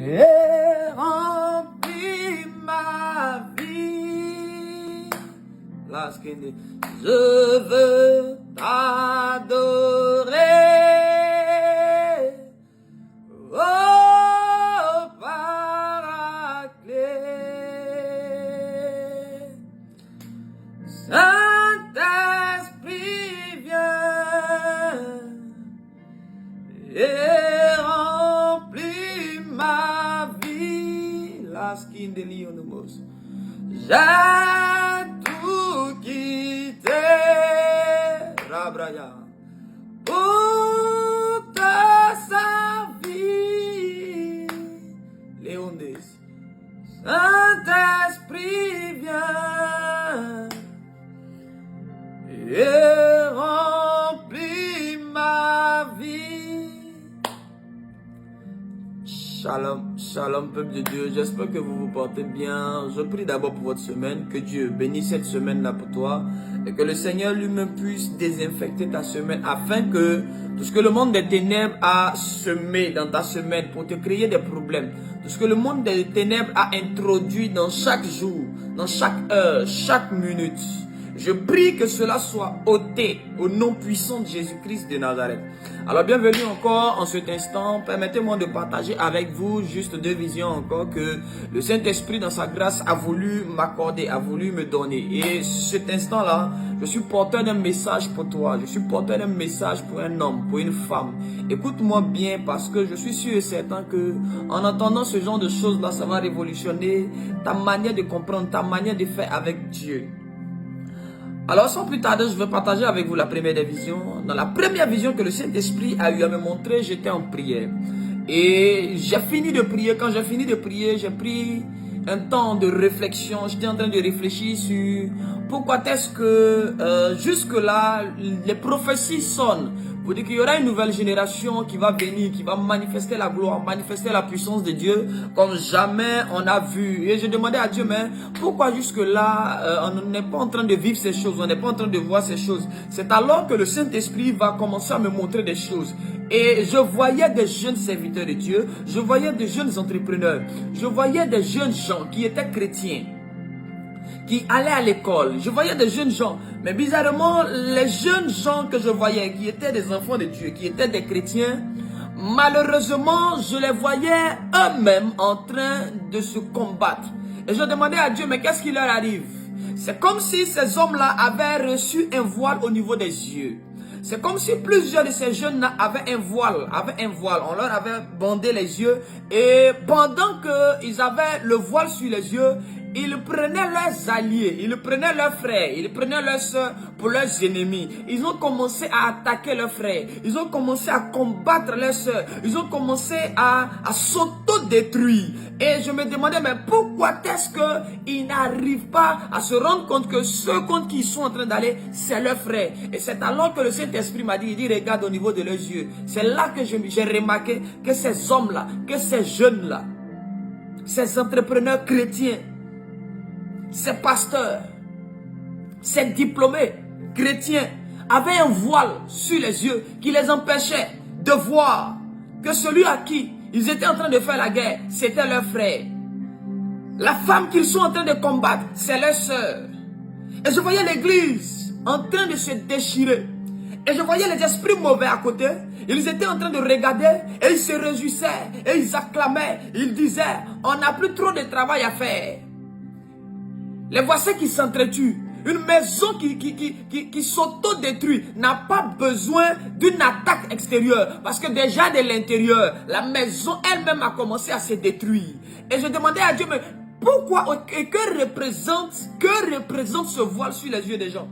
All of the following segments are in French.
et remplis ma vie. Last King, je veux t'adorer. Oh, Paraclet. Saint-Esprit, viens et remplis ma vie. Last King de Lionomos. J'ai tout quitté, Rabraya, pour te servir. Léondès. Saint-Esprit, viens et remplis ma vie. Shalom, shalom peuple de Dieu, j'espère que vous vous portez bien. Je prie d'abord pour votre semaine, que Dieu bénisse cette semaine-là pour toi et que le Seigneur lui-même puisse désinfecter ta semaine afin que tout ce que le monde des ténèbres a semé dans ta semaine pour te créer des problèmes, tout ce que le monde des ténèbres a introduit dans chaque jour, dans chaque heure, chaque minute, je prie que cela soit ôté au nom puissant de Jésus-Christ de Nazareth. Alors bienvenue encore en cet instant. Permettez-moi de partager avec vous juste deux visions encore que le Saint-Esprit dans sa grâce a voulu m'accorder, a voulu me donner. Et cet instant-là, je suis porteur d'un message pour toi. Je suis porteur d'un message pour un homme, pour une femme. Écoute-moi bien parce que je suis sûr et certain que en entendant ce genre de choses-là, ça va révolutionner ta manière de comprendre, ta manière de faire avec Dieu. Alors sans plus tarder, je vais partager avec vous la première des visions. Dans la première vision que le Saint-Esprit a eu à me montrer, j'étais en prière. Et j'ai fini de prier. Quand j'ai fini de prier, j'ai pris un temps de réflexion. J'étais en train de réfléchir sur pourquoi est-ce que jusque-là, les prophéties sonnent pour dire qu'il y aura une nouvelle génération qui va venir, qui va manifester la gloire, manifester la puissance de Dieu comme jamais on a vu. Et je demandais à Dieu, mais pourquoi jusque-là, on n'est pas en train de vivre ces choses, on n'est pas en train de voir ces choses. C'est alors que le Saint-Esprit va commencer à me montrer des choses. Et je voyais des jeunes serviteurs de Dieu, je voyais des jeunes entrepreneurs, je voyais des jeunes gens qui étaient chrétiens, qui allaient à l'école. Je voyais des jeunes gens, mais bizarrement, les jeunes gens que je voyais, qui étaient des enfants de Dieu, qui étaient des chrétiens, malheureusement, je les voyais eux-mêmes en train de se combattre. Et je demandais à Dieu, mais qu'est-ce qui leur arrive? C'est comme si ces hommes-là avaient reçu un voile au niveau des yeux. C'est comme si plusieurs de ces jeunes-là avaient un voile. On leur avait bandé les yeux. Et pendant qu'ils avaient le voile sur les yeux, ils prenaient leurs alliés, ils prenaient leurs frères, ils prenaient leurs soeurs pour leurs ennemis. Ils ont commencé à attaquer leurs frères. Ils ont commencé à combattre leurs soeurs. Ils ont commencé à s'auto-détruire. Et je me demandais, mais pourquoi est-ce qu'ils n'arrivent pas à se rendre compte que ceux contre qui ils sont en train d'aller, c'est leurs frères. Et c'est alors que le Saint-Esprit m'a dit, il dit, regarde au niveau de leurs yeux. C'est là que j'ai remarqué que ces hommes-là, que ces jeunes-là, ces entrepreneurs chrétiens, ces pasteurs, ces diplômés chrétiens avaient un voile sur les yeux qui les empêchait de voir que celui à qui ils étaient en train de faire la guerre, c'était leur frère. La femme qu'ils sont en train de combattre, c'est leur sœur. Et je voyais l'église en train de se déchirer. Et je voyais les esprits mauvais à côté. Ils étaient en train de regarder et ils se réjouissaient et ils acclamaient. Ils disaient, on n'a plus trop de travail à faire. Les voisins qui s'entretuent. Une maison qui s'auto-détruit n'a pas besoin d'une attaque extérieure. Parce que déjà de l'intérieur, la maison elle-même a commencé à se détruire. Et je demandais à Dieu, mais pourquoi et que représente ce voile sur les yeux des gens?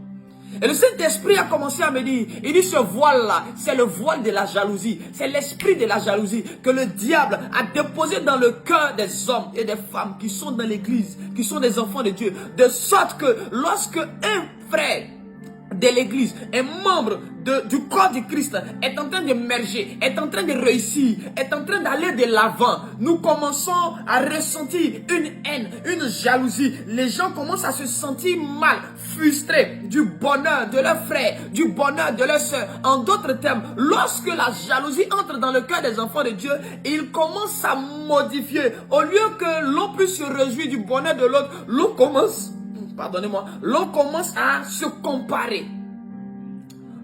Et le Saint-Esprit a commencé à me dire, il dit ce voile-là, c'est le voile de la jalousie. C'est l'esprit de la jalousie que le diable a déposé dans le cœur des hommes et des femmes qui sont dans l'église, qui sont des enfants de Dieu. De sorte que lorsque un frère de l'église, un membre du corps du Christ est en train d'émerger, est en train de réussir, est en train d'aller de l'avant, nous commençons à ressentir une haine, une jalousie. Les gens commencent à se sentir mal, frustrés du bonheur de leurs frères, du bonheur de leurs soeurs. En d'autres termes, lorsque la jalousie entre dans le cœur des enfants de Dieu, ils commencent à modifier. Au lieu que l'on puisse se réjouir du bonheur de l'autre, l'on commence à se comparer.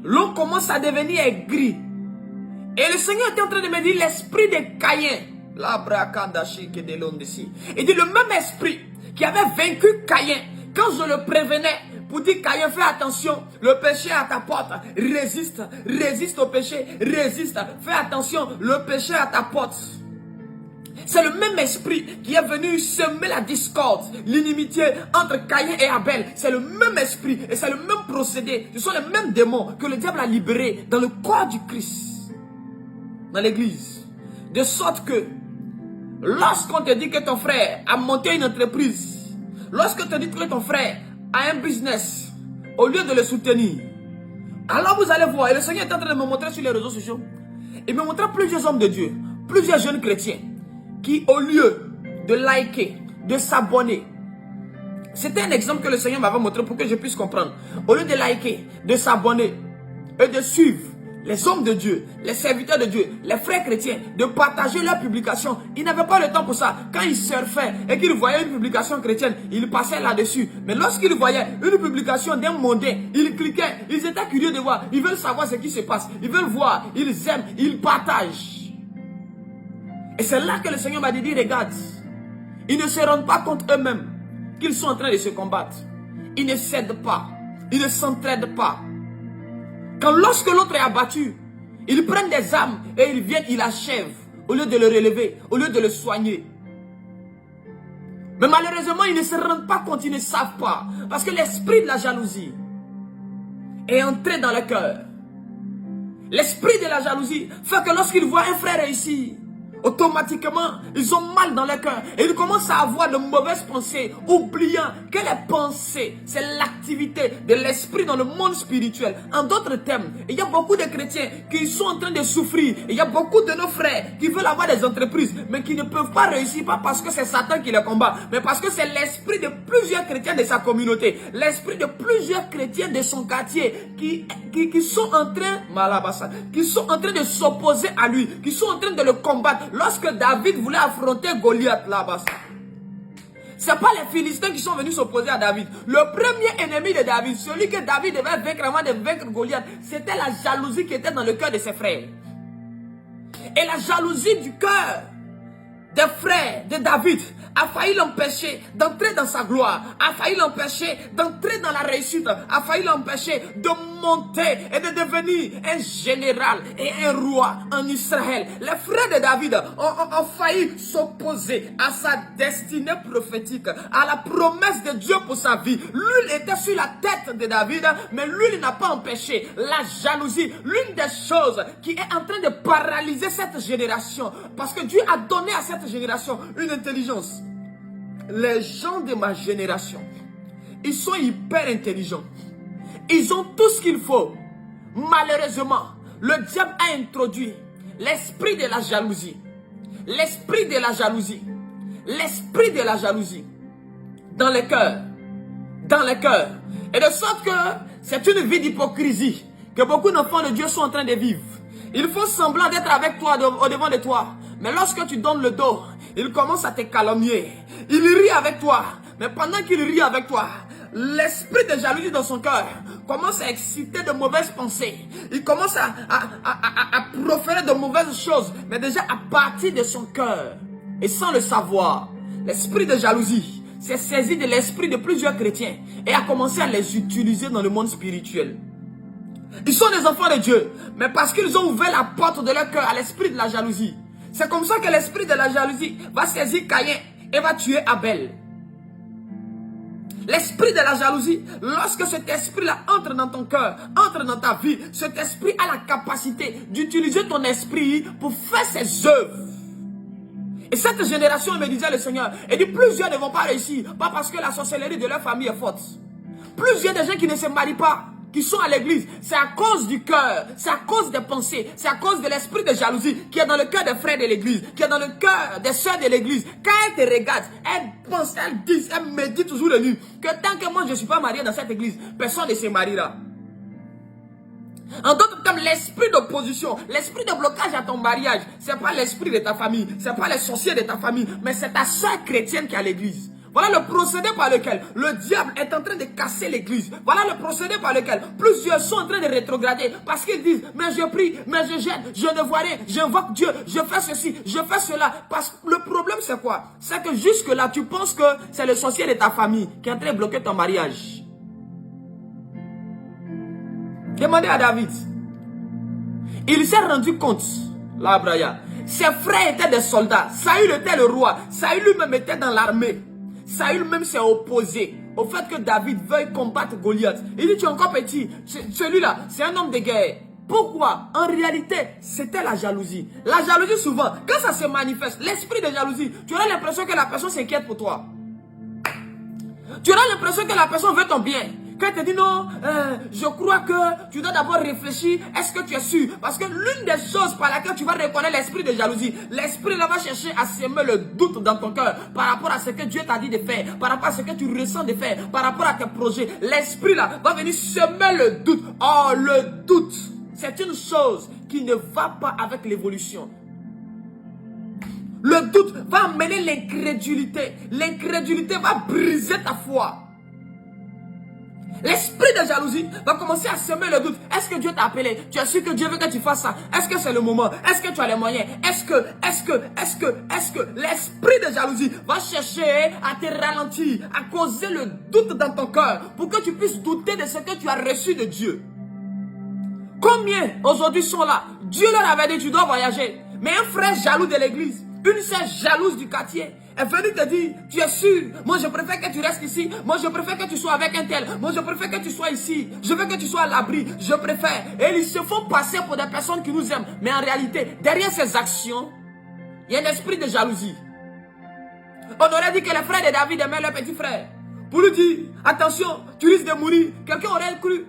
L'on commence à devenir aigri. Et le Seigneur était en train de me dire l'esprit de Caïn. Il dit le même esprit qui avait vaincu Caïn. Quand je le prévenais pour dire Caïn, fais attention, le péché est à ta porte. Résiste au péché, résiste. Fais attention, le péché est à ta porte. C'est le même esprit qui est venu semer la discorde, l'inimitié entre Caïn et Abel. C'est le même esprit et c'est le même procédé. Ce sont les mêmes démons que le diable a libérés dans le corps du Christ, dans l'église. De sorte que, lorsqu'on te dit que ton frère a monté une entreprise, lorsqu'on te dit que ton frère a un business, au lieu de le soutenir, alors vous allez voir, et le Seigneur est en train de me montrer sur les réseaux sociaux, il me montre plusieurs hommes de Dieu, plusieurs jeunes chrétiens, qui au lieu de liker, de s'abonner, c'était un exemple que le Seigneur m'avait montré pour que je puisse comprendre. Au lieu de liker, de s'abonner et de suivre les hommes de Dieu, les serviteurs de Dieu, les frères chrétiens, de partager leurs publications, ils n'avaient pas le temps pour ça. Quand ils surfaient et qu'ils voyaient une publication chrétienne, ils passaient là-dessus. Mais lorsqu'ils voyaient une publication d'un mondain, ils cliquaient, ils étaient curieux de voir, ils veulent savoir ce qui se passe, ils veulent voir, ils aiment, ils partagent. Et c'est là que le Seigneur m'a dit, regarde, ils ne se rendent pas compte eux-mêmes qu'ils sont en train de se combattre. Ils ne cèdent pas, ils ne s'entraident pas. Quand lorsque l'autre est abattu, ils prennent des armes et ils viennent, ils l'achèvent, au lieu de le relever, au lieu de le soigner. Mais malheureusement, ils ne se rendent pas compte, ils ne savent pas. Parce que l'esprit de la jalousie est entré dans le cœur. L'esprit de la jalousie fait que lorsqu'ils voient un frère réussir, automatiquement, ils ont mal dans le cœur et ils commencent à avoir de mauvaises pensées, oubliant que les pensées, c'est l'activité de l'esprit dans le monde spirituel. En d'autres termes, il y a beaucoup de chrétiens qui sont en train de souffrir. Il y a beaucoup de nos frères qui veulent avoir des entreprises, mais qui ne peuvent pas réussir, pas parce que c'est Satan qui les combat, mais parce que c'est l'esprit de plusieurs chrétiens de sa communauté, l'esprit de plusieurs chrétiens de son quartier qui sont en train de s'opposer à lui, qui sont en train de le combattre. Lorsque David voulait affronter Goliath là-bas, ce n'est pas les Philistins qui sont venus s'opposer à David. Le premier ennemi de David, celui que David devait vaincre avant de vaincre Goliath, c'était la jalousie qui était dans le cœur de ses frères. Et la jalousie du cœur des frères de David a failli l'empêcher d'entrer dans sa gloire, a failli l'empêcher d'entrer dans la réussite, a failli l'empêcher de monter et de devenir un général et un roi en Israël. Les frères de David ont failli s'opposer à sa destinée prophétique, à la promesse de Dieu pour sa vie. L'huile était sur la tête de David, mais l'huile n'a pas empêché la jalousie. L'une des choses qui est en train de paralyser cette génération, parce que Dieu a donné à cette génération une intelligence. Les gens de ma génération, ils sont hyper intelligents. Ils ont tout ce qu'il faut. Malheureusement, le diable a introduit l'esprit de la jalousie. L'esprit de la jalousie. L'esprit de la jalousie dans le cœur. Dans le cœur. Et de sorte que c'est une vie d'hypocrisie que beaucoup d'enfants de Dieu sont en train de vivre. Ils font semblant d'être avec toi, au devant de toi. Mais lorsque tu donnes le dos, ils commencent à te calomnier. Ils rient avec toi. Mais pendant qu'ils rient avec toi, l'esprit de jalousie dans son cœur commence à exciter de mauvaises pensées. Il commence à proférer de mauvaises choses, mais déjà à partir de son cœur. Et sans le savoir, l'esprit de jalousie s'est saisi de l'esprit de plusieurs chrétiens et a commencé à les utiliser dans le monde spirituel. Ils sont des enfants de Dieu, mais parce qu'ils ont ouvert la porte de leur cœur à l'esprit de la jalousie. C'est comme ça que l'esprit de la jalousie va saisir Caïn et va tuer Abel. L'esprit de la jalousie, lorsque cet esprit-là entre dans ton cœur, entre dans ta vie, cet esprit a la capacité d'utiliser ton esprit pour faire ses œuvres. Et cette génération, me disait le Seigneur, et dit plusieurs ne vont pas réussir, pas parce que la sorcellerie de leur famille est forte. Plusieurs des gens qui ne se marient pas, qui sont à l'église, c'est à cause du cœur, c'est à cause des pensées, c'est à cause de l'esprit de jalousie qui est dans le cœur des frères de l'église, qui est dans le cœur des sœurs de l'église. Quand elles te regardent, elles pensent, elles disent, elles méditent toujours de nuit que tant que moi je ne suis pas marié dans cette église, personne ne se mariera. En d'autres termes, l'esprit d'opposition, l'esprit de blocage à ton mariage, ce n'est pas l'esprit de ta famille, ce n'est pas les sorciers de ta famille, mais c'est ta soeur chrétienne qui est à l'église. Voilà le procédé par lequel le diable est en train de casser l'église. Voilà le procédé par lequel plusieurs sont en train de rétrograder parce qu'ils disent, mais je prie, mais je jette, je ne vois rien, j'invoque Dieu, je fais ceci, je fais cela. Parce que le problème c'est quoi? C'est que jusque là, tu penses que c'est le sorcier de ta famille qui est en train de bloquer ton mariage. Demandez à David. Il s'est rendu compte, là, Braya, ses frères étaient des soldats, Saül était le roi, Saül lui-même était dans l'armée. Saül même s'est opposé au fait que David veuille combattre Goliath. Il dit, tu es encore petit. Celui-là, c'est un homme de guerre. Pourquoi? En réalité, c'était la jalousie. La jalousie, souvent, quand ça se manifeste, l'esprit de jalousie, tu auras l'impression que la personne s'inquiète pour toi. Tu auras l'impression que la personne veut ton bien. Quand elle te dit non, je crois que tu dois d'abord réfléchir, est-ce que tu es sûr? Parce que l'une des choses par laquelle tu vas reconnaître l'esprit de jalousie, l'esprit là va chercher à semer le doute dans ton cœur par rapport à ce que Dieu t'a dit de faire, par rapport à ce que tu ressens de faire, par rapport à tes projets. L'esprit là va venir semer le doute. Oh, le doute, c'est une chose qui ne va pas avec l'évolution. Le doute va amener l'incrédulité. L'incrédulité va briser ta foi. L'esprit de jalousie va commencer à semer le doute. Est-ce que Dieu t'a appelé? Tu es sûr que Dieu veut que tu fasses ça? Est-ce que c'est le moment? Est-ce que tu as les moyens? Est-ce que l'esprit de jalousie va chercher à te ralentir, à causer le doute dans ton cœur pour que tu puisses douter de ce que tu as reçu de Dieu? Combien aujourd'hui sont là? Dieu leur avait dit tu dois voyager. Mais un frère jaloux de l'église, une sœur jalouse du quartier, est venue te dire, tu es sûr, moi je préfère que tu restes ici, moi je préfère que tu sois avec un tel, moi je préfère que tu sois ici, je veux que tu sois à l'abri, je préfère. Et ils se font passer pour des personnes qui nous aiment. Mais en réalité, derrière ces actions, il y a un esprit de jalousie. On aurait dit que les frères de David aimaient leur petit frère. Pour lui dire, attention, tu risques de mourir. Quelqu'un aurait cru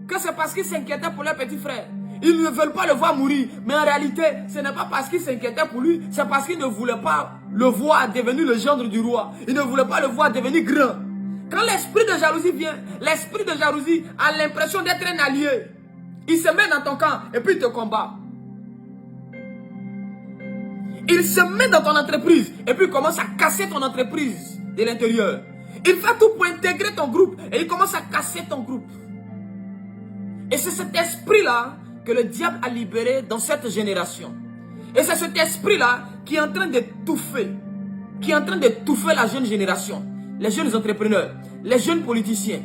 que c'est parce qu'ils s'inquiétaient pour leur petit frère. Ils ne veulent pas le voir mourir. Mais en réalité, ce n'est pas parce qu'ils s'inquiétaient pour lui. C'est parce qu'ils ne voulaient pas le voir devenir le gendre du roi. Ils ne voulaient pas le voir devenir grand. Quand l'esprit de jalousie vient, l'esprit de jalousie a l'impression d'être un allié. Il se met dans ton camp et puis il te combat. Il se met dans ton entreprise et puis il commence à casser ton entreprise de l'intérieur. Il fait tout pour intégrer ton groupe et il commence à casser ton groupe. Et c'est cet esprit-là que le diable a libéré dans cette génération. Et c'est cet esprit-là qui est en train d'étouffer, la jeune génération, les jeunes entrepreneurs, les jeunes politiciens,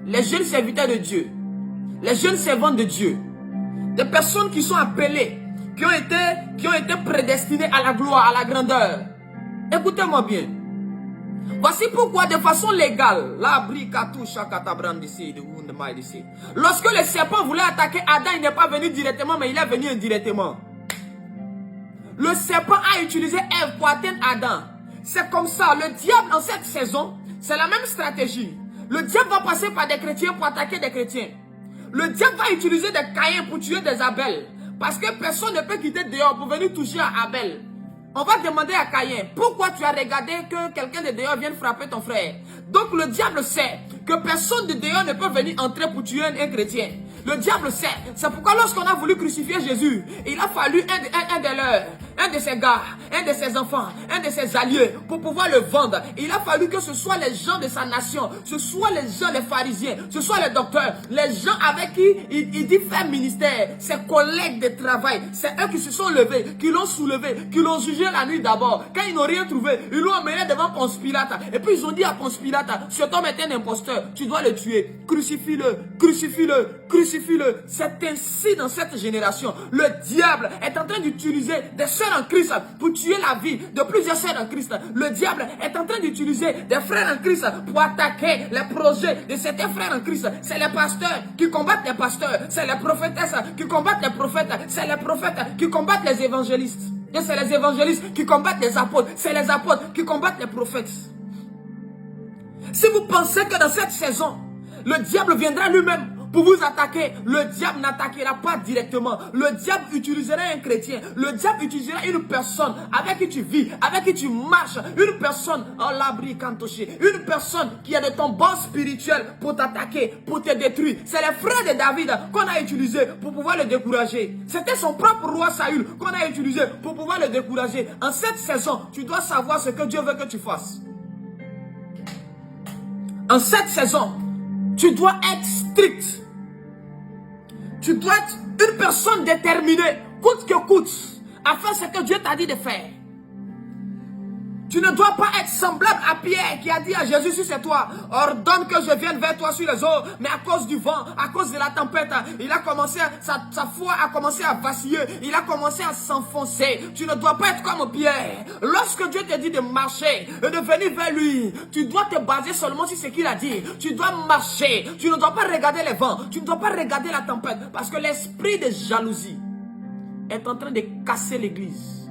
les jeunes serviteurs de Dieu, les jeunes servants de Dieu, des personnes qui sont appelées, qui ont été prédestinées à la gloire, à la grandeur. Écoutez-moi bien. Voici pourquoi de façon légale, lorsque le serpent voulait attaquer Adam, il n'est pas venu directement, mais il est venu indirectement. Le serpent a utilisé Ève pour atteindre Adam. C'est comme ça, le diable en cette saison, c'est la même stratégie. Le diable va passer par des chrétiens pour attaquer des chrétiens. Le diable va utiliser des Caïns pour tuer des Abel. Parce que personne ne peut quitter dehors pour venir toucher à Abel. On va demander à Caïn, pourquoi tu as regardé que quelqu'un de dehors vienne frapper ton frère? Donc le diable sait que personne de dehors ne peut venir entrer pour tuer un chrétien. Le diable sait. C'est pourquoi lorsqu'on a voulu crucifier Jésus, il a fallu un de leurs, un de ses gars, un de ses enfants, un de ses alliés pour pouvoir le vendre. Il a fallu que ce soit les gens de sa nation, ce soit les gens, les pharisiens, ce soit les docteurs, les gens avec qui il dit faire ministère, ses collègues de travail. C'est eux qui se sont levés, qui l'ont soulevé, qui l'ont jugé la nuit d'abord. Quand ils n'ont rien trouvé, ils l'ont emmené devant Ponce Pilate. Et puis ils ont dit à Ponce Pilate, cet homme est un imposteur, tu dois le tuer. Crucifie-le, crucifie-le, crucifie-le. C'est ainsi dans cette génération. Le diable est en train d'utiliser des sœurs en Christ pour tuer la vie de plusieurs sœurs en Christ. Le diable est en train d'utiliser des frères en Christ pour attaquer les projets de certains frères en Christ. C'est les pasteurs qui combattent les pasteurs. C'est les prophétesses qui combattent les prophètes. C'est les prophètes qui combattent les évangélistes. Et c'est les évangélistes qui combattent les apôtres. C'est les apôtres qui combattent les prophètes. Si vous pensez que dans cette saison, le diable viendra lui-même pour vous attaquer, le diable n'attaquera pas directement. Le diable utilisera un chrétien. Le diable utilisera une personne avec qui tu vis, avec qui tu marches. Une personne, en l'abri cantoché. Une personne qui est de ton bord spirituel pour t'attaquer, pour te détruire. C'est les frères de David qu'on a utilisé pour pouvoir le décourager. C'était son propre roi Saül qu'on a utilisé pour pouvoir le décourager. En cette saison, tu dois savoir ce que Dieu veut que tu fasses. En cette saison, tu dois être strict. Tu dois être une personne déterminée, coûte que coûte, à faire ce que Dieu t'a dit de faire. Tu ne dois pas être semblable à Pierre qui a dit à Jésus, si c'est toi, ordonne que je vienne vers toi sur les eaux. Mais à cause du vent, à cause de la tempête, il a commencé, sa foi a commencé à vaciller. Il a commencé à s'enfoncer. Tu ne dois pas être comme Pierre. Lorsque Dieu te dit de marcher et de venir vers lui, tu dois te baser seulement sur ce qu'il a dit. Tu dois marcher. Tu ne dois pas regarder les vents. Tu ne dois pas regarder la tempête. Parce que l'esprit de jalousie est en train de casser l'église.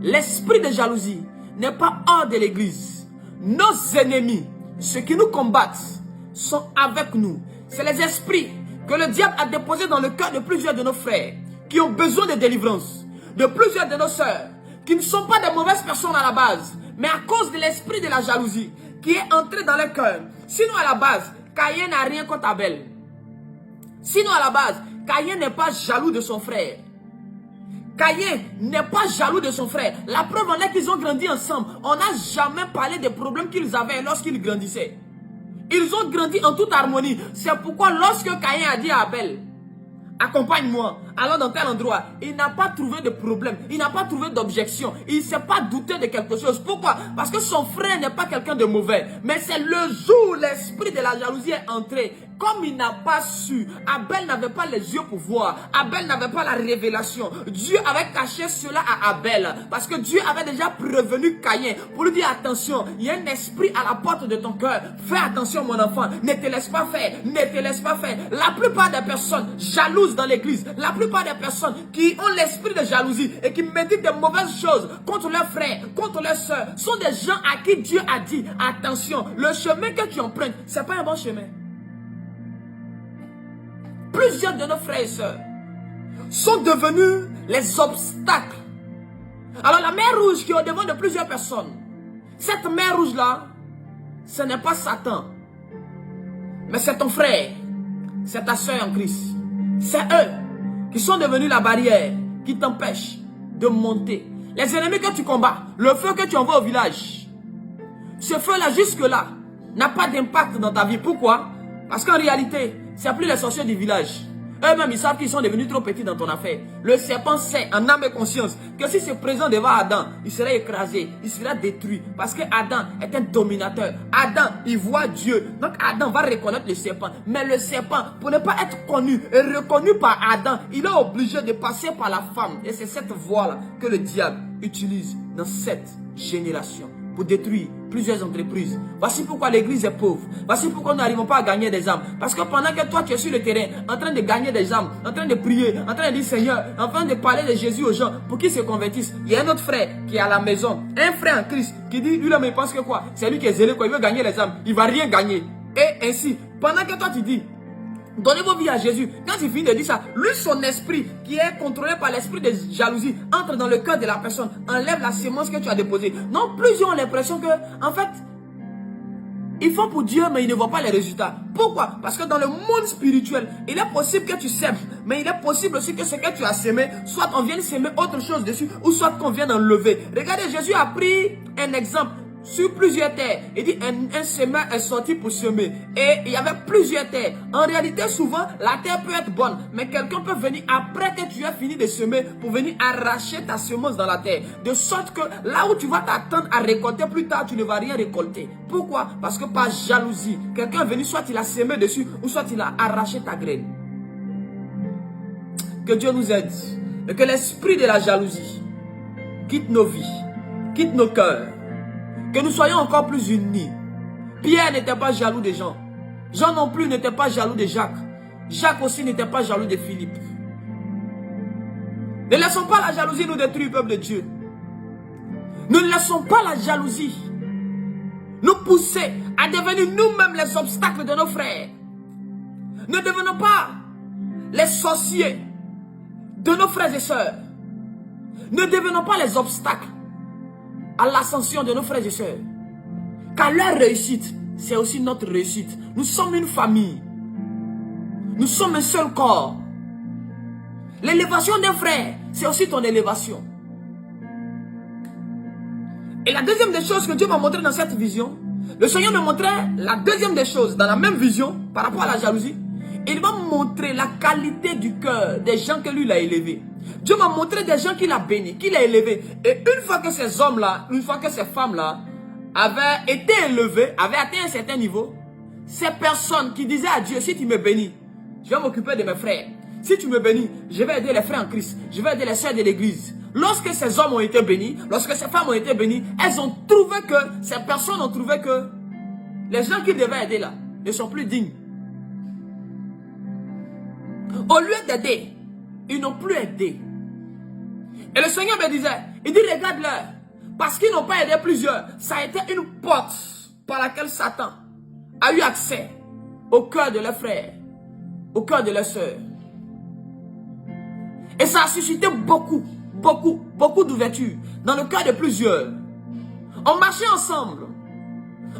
L'esprit de jalousie n'est pas hors de l'église. Nos ennemis, ceux qui nous combattent, sont avec nous. C'est les esprits que le diable a déposés dans le cœur de plusieurs de nos frères qui ont besoin de délivrance, de plusieurs de nos sœurs qui ne sont pas de mauvaises personnes à la base, mais à cause de l'esprit de la jalousie qui est entré dans leur cœur. Sinon à la base, Caïn n'a rien contre Abel. Sinon à la base, Caïn n'est pas jaloux de son frère. Caïn n'est pas jaloux de son frère. La preuve en est qu'ils ont grandi ensemble. On n'a jamais parlé des problèmes qu'ils avaient lorsqu'ils grandissaient. Ils ont grandi en toute harmonie. C'est pourquoi lorsque Caïn a dit à Abel, accompagne-moi, allons dans tel endroit, il n'a pas trouvé de problème, il n'a pas trouvé d'objection, il ne s'est pas douté de quelque chose. Pourquoi? Parce que son frère n'est pas quelqu'un de mauvais. Mais c'est le jour où l'esprit de la jalousie est entré. Comme il n'a pas su, Abel n'avait pas les yeux pour voir, Abel n'avait pas la révélation. Dieu avait caché cela à Abel, parce que Dieu avait déjà prévenu Caïn pour lui dire attention, il y a un esprit à la porte de ton cœur. Fais attention mon enfant, ne te laisse pas faire, ne te laisse pas faire. La plupart des personnes jalouses dans l'église, la plupart des personnes qui ont l'esprit de jalousie et qui méditent de mauvaises choses contre leurs frères, contre leurs soeurs, sont des gens à qui Dieu a dit attention, le chemin que tu empruntes, ce n'est pas un bon chemin. Plusieurs de nos frères et sœurs sont devenus les obstacles. Alors la mer rouge qui est au devant de plusieurs personnes, cette mer rouge là, ce n'est pas Satan, mais c'est ton frère, c'est ta sœur en Christ. C'est eux qui sont devenus la barrière qui t'empêche de monter. Les ennemis que tu combats, le feu que tu envoies au village, ce feu là jusque là n'a pas d'impact dans ta vie. Pourquoi? Parce qu'en réalité, c'est plus les sorciers du village. Eux-mêmes, ils savent qu'ils sont devenus trop petits dans ton affaire. Le serpent sait en âme et conscience que si c'est présent devant Adam, il serait écrasé, il sera détruit. Parce que Adam est un dominateur. Adam, il voit Dieu. Donc Adam va reconnaître le serpent. Mais le serpent, pour ne pas être connu et reconnu par Adam, il est obligé de passer par la femme. Et c'est cette voie-là que le diable utilise dans cette génération pour détruire plusieurs entreprises. Voici pourquoi l'église est pauvre. Voici pourquoi nous n'arrivons pas à gagner des âmes. Parce que pendant que toi tu es sur le terrain, en train de gagner des âmes, en train de prier, en train de dire Seigneur, en train de parler de Jésus aux gens pour qu'ils se convertissent, il y a un autre frère qui est à la maison, un frère en Christ qui dit, lui là, mais il pense que quoi? C'est lui qui est zélé, quoi, il veut gagner les âmes, il ne va rien gagner. Et ainsi, pendant que toi tu dis, donnez vos vies à Jésus. Quand il finit de dire ça, lui, son esprit, qui est contrôlé par l'esprit de jalousie, entre dans le cœur de la personne, enlève la sémence que tu as déposée. Non, plusieurs ont l'impression que, en fait, ils font pour Dieu, mais ils ne voient pas les résultats. Pourquoi? Parce que dans le monde spirituel, il est possible que tu sèmes, mais il est possible aussi que ce que tu as sémé, soit on vienne s'aimer autre chose dessus, ou soit qu'on vienne enlever. Regardez, Jésus a pris un exemple sur plusieurs terres. Il dit un semeur est sorti pour semer. Et il y avait plusieurs terres. En réalité, souvent, la terre peut être bonne. Mais quelqu'un peut venir après que tu aies fini de semer pour venir arracher ta semence dans la terre. De sorte que là où tu vas t'attendre à récolter plus tard, tu ne vas rien récolter. Pourquoi? Parce que par jalousie, quelqu'un est venu, soit il a semé dessus, ou soit il a arraché ta graine. Que Dieu nous aide. Et que l'esprit de la jalousie quitte nos vies, quitte nos cœurs. Que nous soyons encore plus unis. Pierre n'était pas jaloux des gens. Jean non plus n'était pas jaloux de Jacques. Jacques aussi n'était pas jaloux de Philippe. Ne laissons pas la jalousie nous détruire, peuple de Dieu. Ne laissons pas la jalousie nous pousser à devenir nous-mêmes les obstacles de nos frères. Ne devenons pas les sorciers de nos frères et sœurs. Ne devenons pas les obstacles à l'ascension de nos frères et sœurs. Car leur réussite, c'est aussi notre réussite. Nous sommes une famille. Nous sommes un seul corps. L'élévation d'un frère, c'est aussi ton élévation. Et la deuxième des choses que Dieu m'a montré dans cette vision, le Seigneur me montrait la deuxième des choses dans la même vision par rapport à la jalousie. Il m'a montré la qualité du cœur des gens que lui il a élevés. Dieu m'a montré des gens qu'il a bénis, qu'il a élevés. Et une fois que ces hommes-là, une fois que ces femmes-là avaient été élevées, avaient atteint un certain niveau, ces personnes qui disaient à Dieu, si tu me bénis, je vais m'occuper de mes frères. Si tu me bénis, je vais aider les frères en Christ. Je vais aider les sœurs de l'église. Lorsque ces hommes ont été bénis, lorsque ces femmes ont été bénies, elles ont trouvé que, ces personnes ont trouvé que les gens qu'ils devaient aider là ne sont plus dignes. Au lieu d'aider, ils n'ont plus aidé. Et le Seigneur me disait, il dit regarde-leur, parce qu'ils n'ont pas aidé plusieurs, ça a été une porte par laquelle Satan a eu accès au cœur de leurs frères, au cœur de leurs sœurs. Et ça a suscité beaucoup d'ouverture dans le cœur de plusieurs. On marchait ensemble.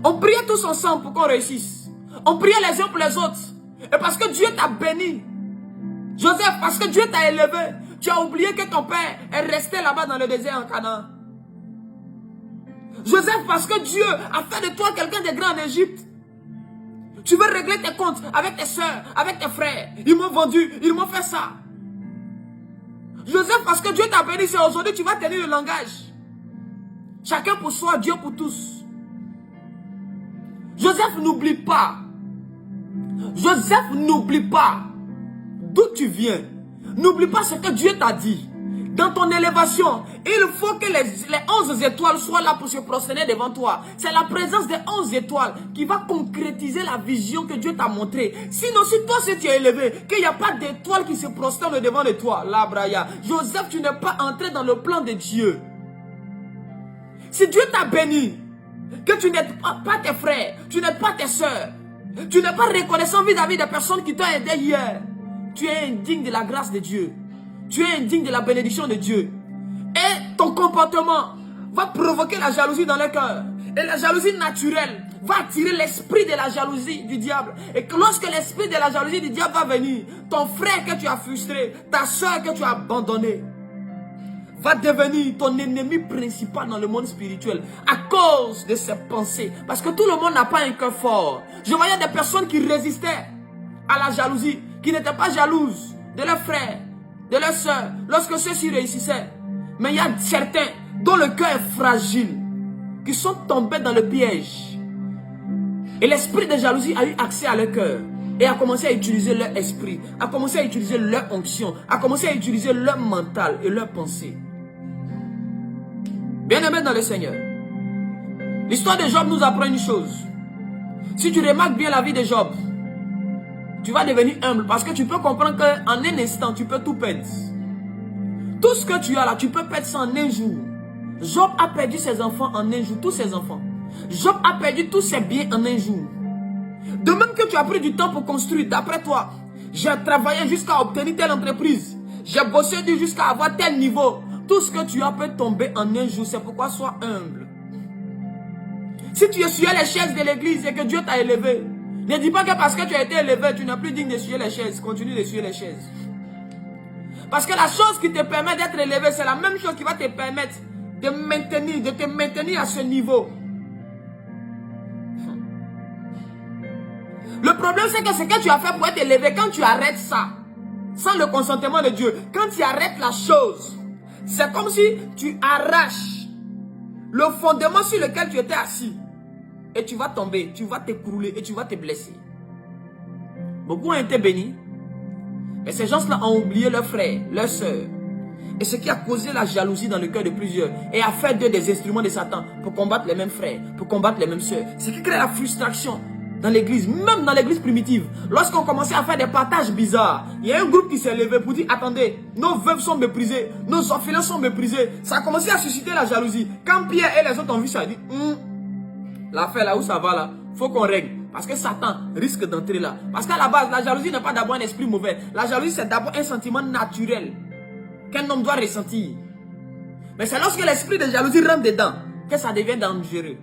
On priait tous ensemble pour qu'on réussisse. On priait les uns pour les autres. Et parce que Dieu t'a béni, Joseph, parce que Dieu t'a élevé, tu as oublié que ton père est resté là-bas dans le désert en Canaan. Joseph, parce que Dieu a fait de toi quelqu'un de grand en Égypte. Tu veux régler tes comptes avec tes soeurs, avec tes frères. Ils m'ont vendu, ils m'ont fait ça. Joseph, parce que Dieu t'a béni, c'est aujourd'hui tu vas tenir le langage. Chacun pour soi, Dieu pour tous. Joseph, n'oublie pas. Joseph, n'oublie pas d'où tu viens. N'oublie pas ce que Dieu t'a dit. Dans ton élévation, il faut que les 11 étoiles soient là pour se prosterner devant toi. C'est la présence des 11 étoiles qui va concrétiser la vision que Dieu t'a montrée. Sinon, si toi, si tu es élevé, qu'il n'y a pas d'étoiles qui se prosternent devant de toi, là, Braya, Joseph, tu n'es pas entré dans le plan de Dieu. Si Dieu t'a béni, que tu n'aides pas tes frères, tu n'aides pas tes soeurs, tu n'es pas reconnaissant vis-à-vis des personnes qui t'ont aidé hier, tu es indigne de la grâce de Dieu. Tu es indigne de la bénédiction de Dieu. Et ton comportement va provoquer la jalousie dans le cœur. Et la jalousie naturelle va attirer l'esprit de la jalousie du diable. Et que lorsque l'esprit de la jalousie du diable va venir, ton frère que tu as frustré, ta soeur que tu as abandonné, va devenir ton ennemi principal dans le monde spirituel à cause de ses pensées. Parce que tout le monde n'a pas un cœur fort. Je voyais des personnes qui résistaient à la jalousie, qui n'étaient pas jalouses de leurs frères, de leurs soeurs, lorsque ceux-ci réussissaient. Mais il y a certains dont le cœur est fragile, qui sont tombés dans le piège. Et l'esprit de jalousie a eu accès à leur cœur et a commencé à utiliser leur esprit, a commencé à utiliser leur onction, a commencé à utiliser leur mental et leur pensée. Bien-aimés dans le Seigneur, l'histoire de Job nous apprend une chose. Si tu remarques bien la vie de Job, tu vas devenir humble parce que tu peux comprendre qu'en un instant, tu peux tout perdre. Tout ce que tu as là, tu peux perdre ça en un jour. Job a perdu ses enfants en un jour, tous ses enfants. Job a perdu tous ses biens en un jour. De même que tu as pris du temps pour construire, d'après toi, j'ai travaillé jusqu'à obtenir telle entreprise. J'ai bossé jusqu'à avoir tel niveau. Tout ce que tu as peut tomber en un jour, c'est pourquoi sois humble. Si tu es sur les chaises de l'église et que Dieu t'a élevé, ne dis pas que parce que tu as été élevé, tu n'es plus digne de suivre les chaises. Continue de suivre les chaises. Parce que la chose qui te permet d'être élevé, c'est la même chose qui va te permettre de te maintenir à ce niveau. Le problème, c'est que ce que tu as fait pour être élevé, quand tu arrêtes ça, sans le consentement de Dieu, quand tu arrêtes la chose, c'est comme si tu arraches le fondement sur lequel tu étais assis. Et tu vas tomber, tu vas t'écrouler et tu vas te blesser. Beaucoup ont été bénis. Et ces gens-là ont oublié leurs frères, leurs sœurs. Et ce qui a causé la jalousie dans le cœur de plusieurs. Et a fait d'eux des instruments de Satan pour combattre les mêmes frères, pour combattre les mêmes sœurs. Ce qui crée la frustration dans l'église, même dans l'église primitive. Lorsqu'on commençait à faire des partages bizarres, il y a un groupe qui s'est levé pour dire, attendez, nos veuves sont méprisées, nos orphelins sont méprisés. Ça a commencé à susciter la jalousie. Quand Pierre et les autres ont vu ça, ils ont dit, l'affaire là où ça va là, faut qu'on règle. Parce que Satan risque d'entrer là. Parce qu'à la base, la jalousie n'est pas d'abord un esprit mauvais. La jalousie, c'est d'abord un sentiment naturel qu'un homme doit ressentir. Mais c'est lorsque l'esprit de jalousie rentre dedans que ça devient dangereux.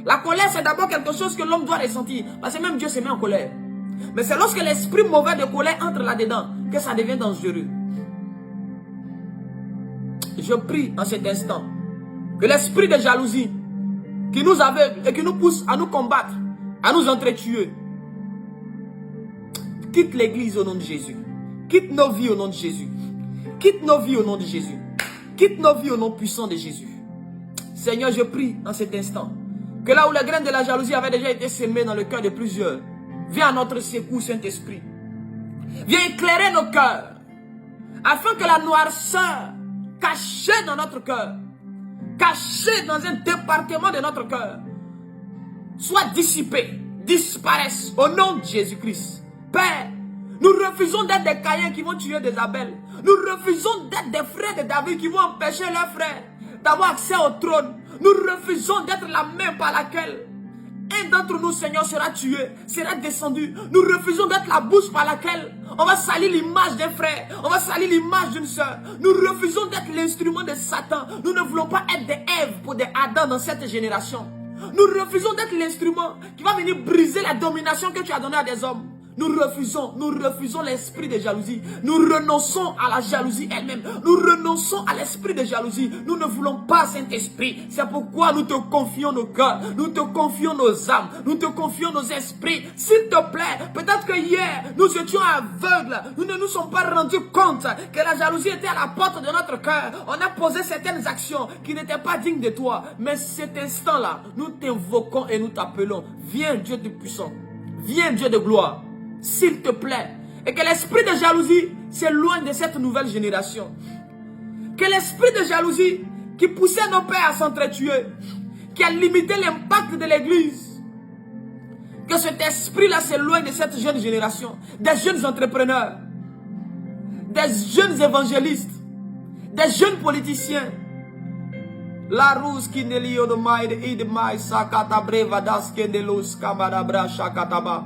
La colère, c'est d'abord quelque chose que l'homme doit ressentir. Parce que même Dieu se met en colère. Mais c'est lorsque l'esprit mauvais de colère entre là-dedans que ça devient dangereux. Je prie en cet instant que l'esprit de jalousie qui nous aveugle et qui nous pousse à nous combattre, à nous entretuer, quitte l'église au nom de Jésus. Quitte nos vies au nom de Jésus. Quitte nos vies au nom de Jésus. Quitte nos vies au nom puissant de Jésus. Seigneur, je prie en cet instant que là où les graines de la jalousie avaient déjà été semées dans le cœur de plusieurs, viens à notre secours, Saint-Esprit. Viens éclairer nos cœurs, afin que la noirceur cachée dans notre cœur, cachée dans un département de notre cœur, soit dissipée, disparaisse au nom de Jésus-Christ. Père, nous refusons d'être des Caïns qui vont tuer des Abel. Nous refusons d'être des frères de David qui vont empêcher leurs frères d'avoir accès au trône. Nous refusons d'être la main par laquelle un d'entre nous, Seigneur, sera tué, sera descendu. Nous refusons d'être la bouche par laquelle on va salir l'image d'un frère, on va salir l'image d'une soeur. Nous refusons d'être l'instrument de Satan. Nous ne voulons pas être des Èves pour des Adam dans cette génération. Nous refusons d'être l'instrument qui va venir briser la domination que tu as donnée à des hommes. Nous refusons l'esprit de jalousie. Nous renonçons à la jalousie elle-même. Nous renonçons à l'esprit de jalousie. Nous ne voulons pas Saint-Esprit. C'est pourquoi nous te confions nos cœurs. Nous te confions nos âmes. Nous te confions nos esprits. S'il te plaît, peut-être que hier, nous étions aveugles. Nous ne nous sommes pas rendus compte que la jalousie était à la porte de notre cœur. On a posé certaines actions qui n'étaient pas dignes de toi. Mais cet instant-là, nous t'invoquons et nous t'appelons. Viens Dieu de puissant. Viens Dieu de gloire. S'il te plaît, et que l'esprit de jalousie s'éloigne de cette nouvelle génération. Que l'esprit de jalousie qui poussait nos pères à s'entretuer, qui a limité l'impact de l'église, que cet esprit-là s'éloigne de cette jeune génération, des jeunes entrepreneurs, des jeunes évangélistes, des jeunes politiciens. La ruse qui ne lio de mai de idemai sakata breva das kendelos kamadabra shakataba.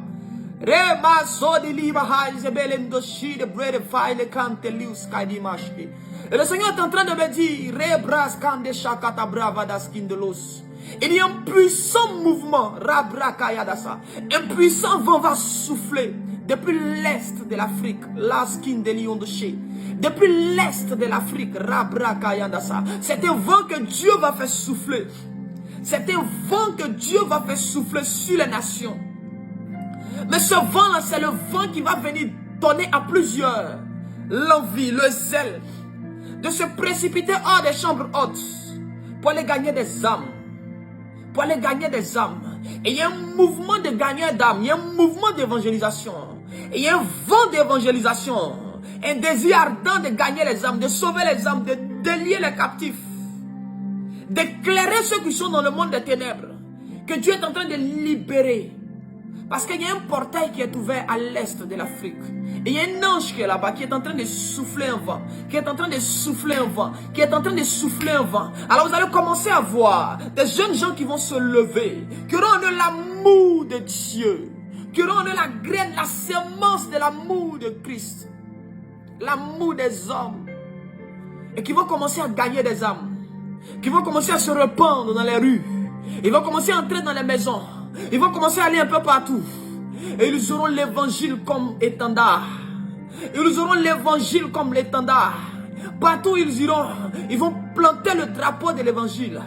Rema so di liba haise belendo shi de bread file kante lius kaidimashki. Et le Seigneur est en train de me dire, rebras kande shakata brava das kindelos. Il y a un puissant mouvement, rabrakayadasa. Un puissant vent va souffler depuis l'est de l'Afrique, l'askin de lion de chez. Depuis l'est de l'Afrique, rabrakayadasa. C'est un vent que Dieu va faire souffler. C'est un vent que Dieu va faire souffler sur les nations. Mais ce vent-là, c'est le vent qui va venir donner à plusieurs l'envie, le zèle de se précipiter hors des chambres hautes pour aller gagner des âmes. Pour aller gagner des âmes. Et il y a un mouvement de gagneur d'âmes, il y a un mouvement d'évangélisation. Et il y a un vent d'évangélisation, un désir ardent de gagner les âmes, de sauver les âmes, de délier les captifs, d'éclairer ceux qui sont dans le monde des ténèbres, que Dieu est en train de libérer. Parce qu'il y a un portail qui est ouvert à l'est de l'Afrique. Et il y a un ange qui est là-bas, qui est en train de souffler un vent. Qui est en train de souffler un vent. Qui est en train de souffler un vent. Alors vous allez commencer à voir des jeunes gens qui vont se lever. Qui auront l'amour de Dieu. Qui auront la graine, la semence de l'amour de Christ. L'amour des hommes. Et qui vont commencer à gagner des âmes. Qui vont commencer à se répandre dans les rues. Ils vont commencer à entrer dans les maisons. Ils vont commencer à aller un peu partout. Et ils auront l'évangile comme étendard. Ils auront l'évangile comme l'étendard. Partout où ils iront, ils vont planter le drapeau de l'évangile.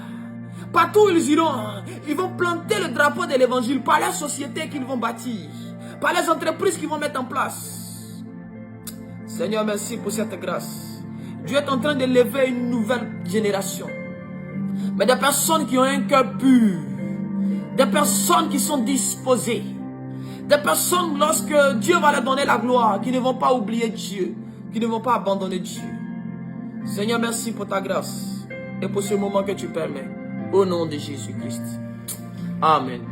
Partout où ils iront, ils vont planter le drapeau de l'évangile par la société qu'ils vont bâtir, par les entreprises qu'ils vont mettre en place. Seigneur, merci pour cette grâce. Dieu est en train de lever une nouvelle génération. Mais des personnes qui ont un cœur pur. Des personnes qui sont disposées. Des personnes, lorsque Dieu va leur donner la gloire, qui ne vont pas oublier Dieu, qui ne vont pas abandonner Dieu. Seigneur, merci pour ta grâce et pour ce moment que tu permets. Au nom de Jésus-Christ. Amen.